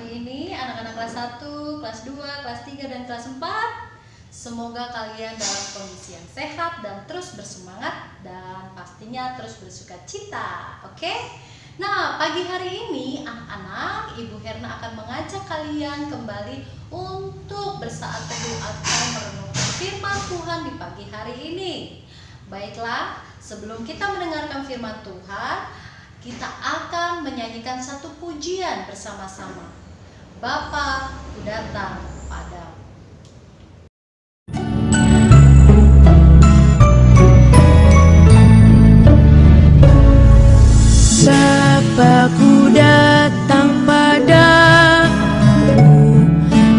pagi ini anak-anak kelas 1, kelas 2, kelas 3, dan kelas 4. Semoga kalian dalam kondisi yang sehat dan terus bersemangat dan pastinya terus bersuka cita. Oke? Nah, pagi hari ini anak-anak, Ibu Herna akan mengajak kalian kembali untuk bersaat teduh atau merenungkan firman Tuhan di pagi hari ini. Baiklah, sebelum kita mendengarkan firman Tuhan, kita akan menyanyikan satu pujian bersama-sama. Bapa, ku datang padamu. Bapa, ku datang padamu,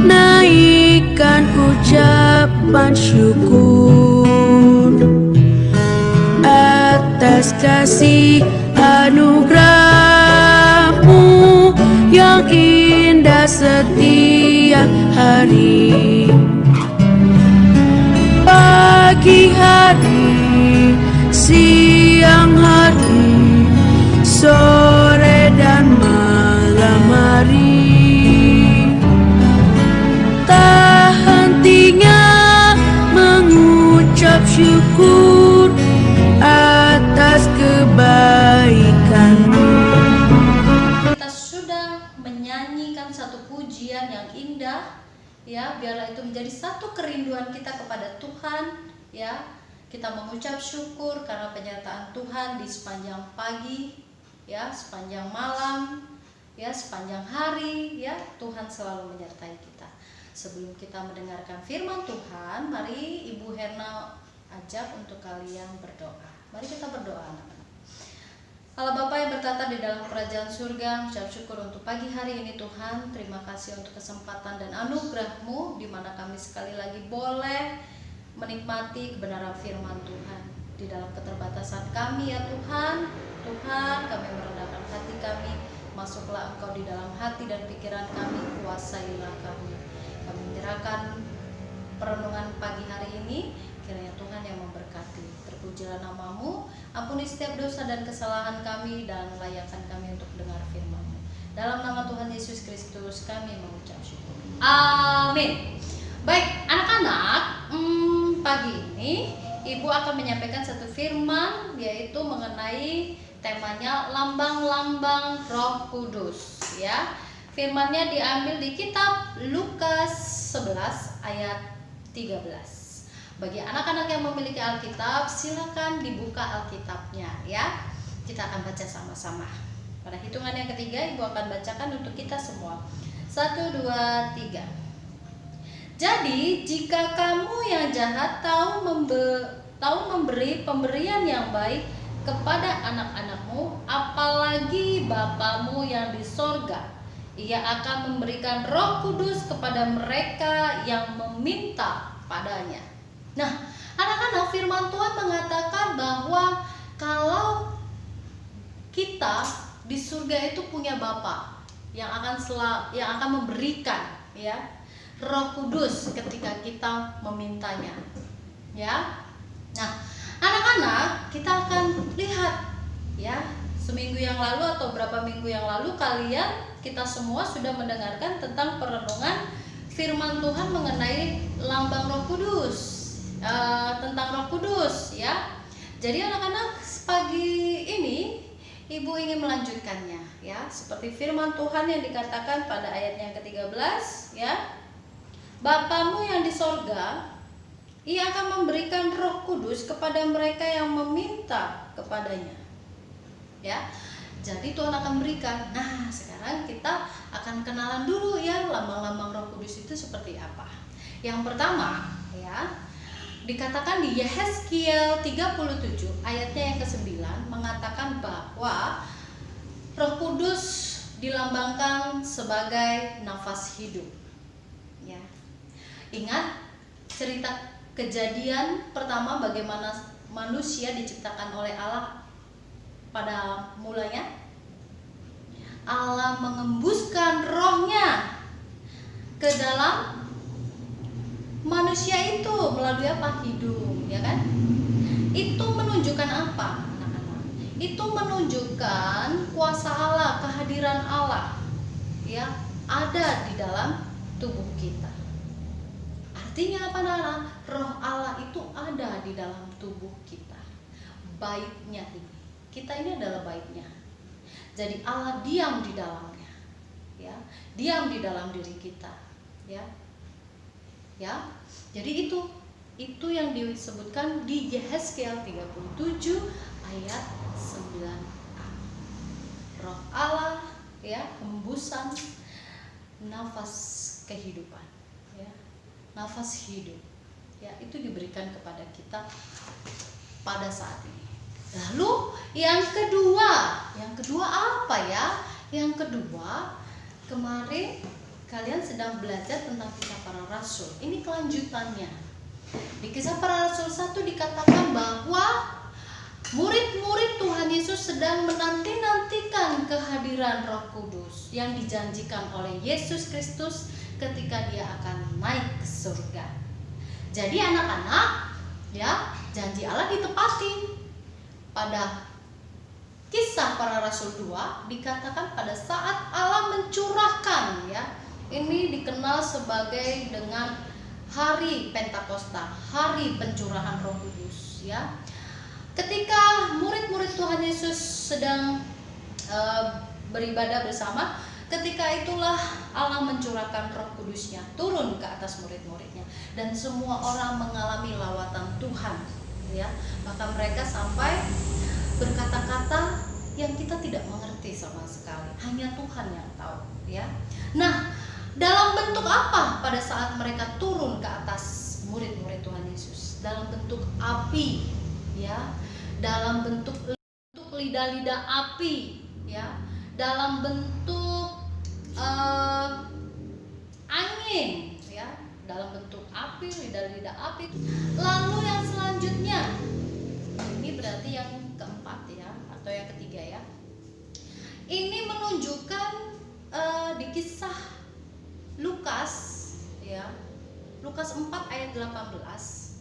naikkan ucapan syukur atas kasih anugerah-Mu yang indah setiap hari. Pagi hari, siang hari, sore dan malam hari, tak hentinya mengucap syukur atas kebaikan-Mu. Kita sudah menyanyikan satu pujian yang indah, ya, biarlah itu menjadi satu kerinduan kita kepada Tuhan, ya. Kita mengucap syukur karena penyertaan Tuhan di sepanjang pagi, ya, sepanjang malam, ya, sepanjang hari, ya, Tuhan selalu menyertai kita. Sebelum kita mendengarkan firman Tuhan, mari Ibu Herna ajak untuk kalian berdoa. Mari kita berdoa, anak-anak. Allah Bapa yang bertata di dalam kerajaan surga, ucap syukur untuk pagi hari ini Tuhan. Terima kasih untuk kesempatan dan anugerah-Mu di mana kami sekali lagi boleh menikmati kebenaran firman Tuhan. Di dalam keterbatasan kami ya Tuhan, kami merendahkan hati kami, masuklah Engkau di dalam hati dan pikiran kami, kuasailah kami. Kami menyerahkan perenungan pagi hari ini, kiranya Tuhan yang memberkati. Terpujilah nama-Mu, ampuni setiap dosa dan kesalahan kami, dan layakkan kami untuk dengar firman-Mu. Dalam nama Tuhan Yesus Kristus kami mengucap syukur. Amin. Baik, anak-anak, pagi ini Ibu akan menyampaikan satu firman, yaitu mengenai temanya lambang-lambang Roh Kudus, ya. Firmannya diambil di kitab Lukas 11 ayat 13. Bagi anak-anak yang memiliki Alkitab, silakan dibuka Alkitabnya, ya. Kita akan baca sama-sama. Pada hitungan yang ketiga, Ibu akan bacakan untuk kita semua. 1, 2, 3. Jadi, jika kamu yang jahat tahu memberi pemberian yang baik kepada anak-anakmu, apalagi Bapamu yang di sorga, Ia akan memberikan Roh Kudus kepada mereka yang meminta padanya. Nah, anak-anak, firman Tuhan mengatakan bahwa kalau kita di surga itu punya Bapa yang akan memberikan, ya, Roh Kudus ketika kita memintanya, ya. Nah, anak-anak, kita akan lihat, ya, seminggu yang lalu atau berapa minggu yang lalu kita semua sudah mendengarkan tentang perenungan firman Tuhan mengenai lambang Roh Kudus, tentang Roh Kudus, ya. Jadi anak-anak, pagi ini Ibu ingin melanjutkannya, ya, seperti firman Tuhan yang dikatakan pada ayat yang ke-13, ya. Bapamu yang di sorga, Ia akan memberikan Roh Kudus kepada mereka yang meminta kepadanya, ya. Jadi Tuhan akan berikan. Nah, sekarang kita akan kenalan dulu, ya, lambang-lambang Roh Kudus itu seperti apa. Yang pertama, ya, dikatakan di Yehezkiel 37 ayatnya yang ke-9 mengatakan bahwa Roh Kudus dilambangkan sebagai nafas hidup, ya. Ingat cerita Kejadian pertama, bagaimana manusia diciptakan oleh Allah pada mulanya. Allah mengembuskan rohnya ke dalam manusia itu melalui apa? Hidung, ya kan? Itu menunjukkan apa, anak-anak? Itu menunjukkan kuasa Allah, kehadiran Allah, ya. ada di dalam tubuh kita. Artinya apa, Nara? Roh Allah itu ada di dalam tubuh kita. Baiknya ini, kita ini adalah baiknya. Jadi Allah diam di dalamnya, ya, diam di dalam diri kita, ya. Jadi itu yang disebutkan di Yehezkiel 37 ayat 9a. Roh Allah, ya, hembusan nafas kehidupan, ya, nafas hidup, ya, itu diberikan kepada kita pada saat ini. Lalu yang kedua apa ya? Yang kedua, kemarin kalian sedang belajar tentang Kisah Para Rasul. Ini kelanjutannya. Di Kisah Para Rasul 1 dikatakan bahwa murid-murid Tuhan Yesus sedang menanti-nantikan kehadiran Roh Kudus yang dijanjikan oleh Yesus Kristus ketika dia akan naik ke surga. Jadi anak-anak, ya, janji Allah ditepati. Pada Kisah Para Rasul 2 dikatakan pada saat Allah mencurahkan, ya, ini dikenal sebagai dengan hari Pentakosta, hari pencurahan Roh Kudus, ya. Ketika murid-murid Tuhan Yesus sedang beribadah bersama, ketika itulah Allah mencurahkan Roh Kudusnya turun ke atas murid-muridnya, dan semua orang mengalami lawatan Tuhan, ya. Maka mereka sampai berkata-kata yang kita tidak mengerti sama sekali, hanya Tuhan yang tahu, ya. Nah, dalam bentuk apa pada saat mereka turun ke atas murid-murid Tuhan Yesus? Dalam bentuk api, ya, dalam bentuk lidah-lidah api, ya, dalam bentuk angin, ya, dalam bentuk api, lidah-lidah api. Lalu yang selanjutnya, ini berarti yang keempat, ya, atau yang ketiga, ya. Ini menunjukkan di kisah Lukas, ya, Lukas 4 ayat 18.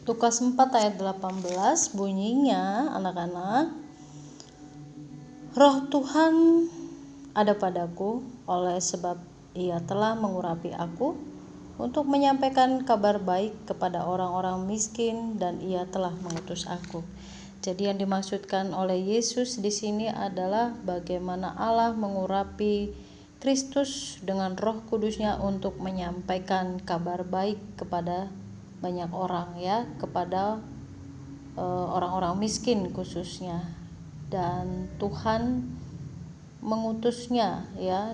Lukas 4 ayat 18 bunyinya, anak-anak, Roh Tuhan ada padaku, oleh sebab Ia telah mengurapi aku untuk menyampaikan kabar baik kepada orang-orang miskin, dan Ia telah mengutus aku. Jadi yang dimaksudkan oleh Yesus di sini adalah bagaimana Allah mengurapi Kristus dengan Roh Kudusnya untuk menyampaikan kabar baik kepada banyak orang, ya, kepada orang-orang miskin khususnya, dan Tuhan mengutusnya, ya,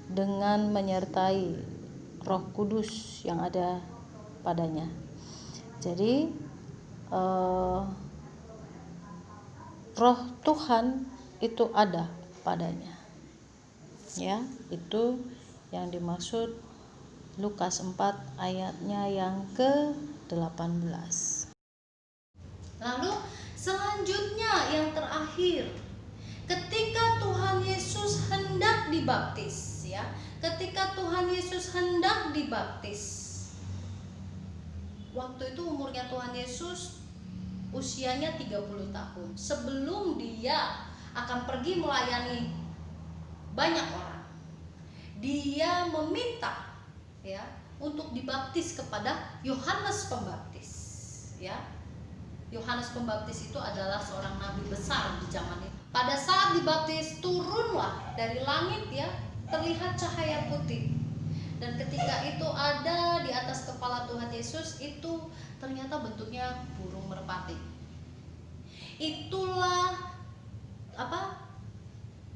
dengan menyertai Roh Kudus yang ada padanya. Jadi Roh Tuhan itu ada padanya, ya. Itu yang dimaksud Lukas 4 ayatnya yang ke-18. Lalu selanjutnya yang terakhir, ketika Tuhan Yesus hendak dibaptis, ya, ketika Tuhan Yesus hendak dibaptis, waktu itu umurnya Tuhan Yesus usianya 30 tahun. Sebelum dia akan pergi melayani banyak orang, dia meminta, ya, untuk dibaptis kepada Yohanes Pembaptis, ya. Yohanes Pembaptis itu adalah seorang nabi besar di zaman itu. Pada saat dibaptis, turunlah dari langit, ya, terlihat cahaya putih. Dan ketika itu ada di atas kepala Tuhan Yesus, itu ternyata bentuknya burung merpati. Itulah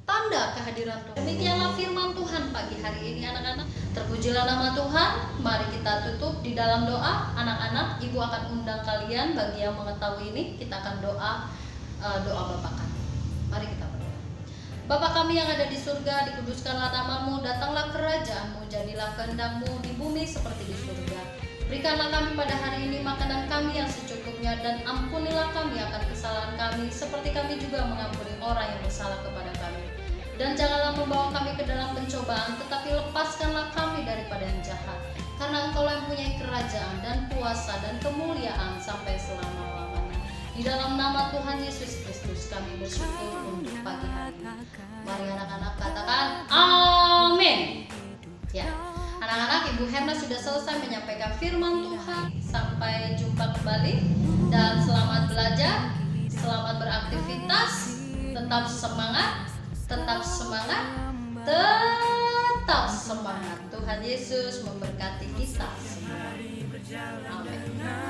tanda kehadiran Tuhan. Demikianlah firman Tuhan pagi hari ini, anak-anak. Terpujilah nama Tuhan. Mari kita tutup di dalam doa. Anak-anak, Ibu akan undang kalian, bagi yang mengetahui ini, kita akan doa Bapa kami. Mari kita berdoa. Bapa kami yang ada di surga, dikuduskanlah nama-Mu, datanglah kerajaan-Mu, jadilah kehendak-Mu di bumi seperti di surga. Berikanlah kami pada hari ini makanan kami yang secukupnya, dan ampunilah kami akan kesalahan kami, seperti kami juga mengampuni orang yang bersalah kepada kami. Dan janganlah membawa kami ke dalam pencobaan, tetapi lepaskanlah kami daripada yang jahat. Karena Engkau yang mempunyai kerajaan dan kuasa dan kemuliaan sampai selama-lamanya. Di dalam nama Tuhan Yesus Kristus kami bersyukur untuk pagi hari ini. Mari anak-anak katakan amin. Ya, anak-anak, Ibu Herna sudah selesai menyampaikan firman Tuhan. Sampai jumpa kembali dan selamat belajar, selamat beraktivitas, tetap semangat, tetap semangat, tetap semangat. Tuhan Yesus memberkati kita semua. Amin.